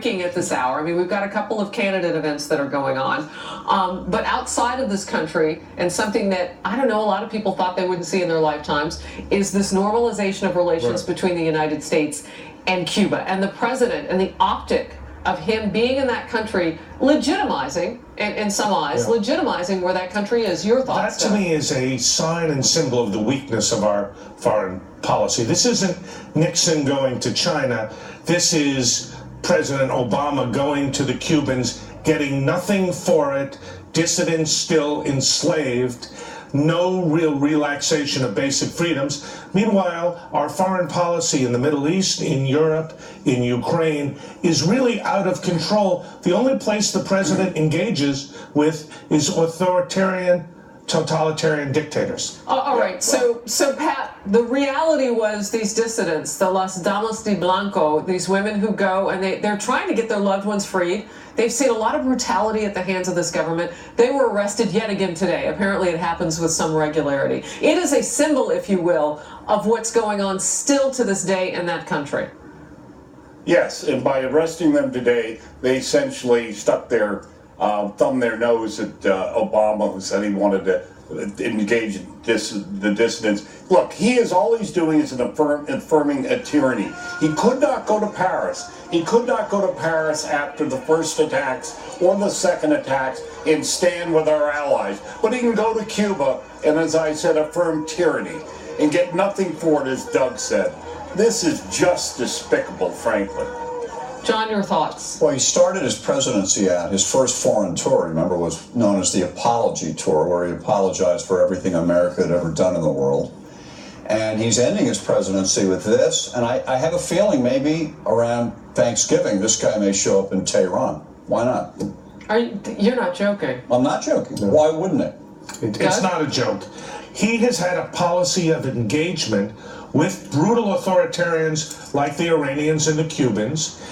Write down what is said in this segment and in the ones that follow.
At this hour. I mean, we've got a couple of candidate events that are going on. But outside of this country, and something that, I don't know, a lot of people thought they wouldn't see in their lifetimes, is this normalization of relations between the United States and Cuba. And the president and the optic of him being in that country, legitimizing, in some eyes, legitimizing where that country is. Your thoughts? That to me is a sign and symbol of the weakness of our foreign policy. This isn't Nixon going to China. This is President Obama going to the Cubans, getting nothing for it, dissidents still enslaved, no real relaxation of basic freedoms. Meanwhile, our foreign policy in the Middle East, in Europe, in Ukraine, is really out of control. The only place the president engages with is authoritarian, totalitarian dictators. All right, so Pat, the reality was these dissidents, the Las Damas de Blanco, these women who go and they're trying to get their loved ones freed. They've seen a lot of brutality at the hands of this government. They were arrested yet again today. Apparently it happens with some regularity. It is a symbol, if you will, of what's going on still to this day in that country. Yes, and by arresting them today, they essentially stuck their thumb their nose at Obama, who said he wanted to engage the dissidents. Look, all he's doing is affirming a tyranny. He could not go to Paris. He could not go to Paris after the first attacks or the second attacks and stand with our allies. But he can go to Cuba and, as I said, affirm tyranny and get nothing for it, as Doug said. This is just despicable, frankly. John, your thoughts? Well, he started his presidency out. His first foreign tour, remember, was known as the Apology Tour, where he apologized for everything America had ever done in the world. And he's ending his presidency with this, and I have a feeling maybe around Thanksgiving this guy may show up in Tehran. Why not? You're not joking. I'm not joking. Why wouldn't it? It's not a joke. He has had a policy of engagement with brutal authoritarians like the Iranians and the Cubans.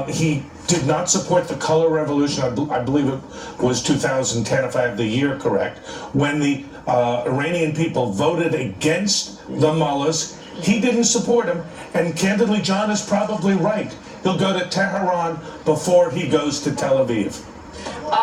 He did not support the color revolution. I believe it was 2010, if I have the year correct, when the Iranian people voted against the mullahs. He didn't support him, and candidly, John is probably right. He'll go to Tehran before he goes to Tel Aviv.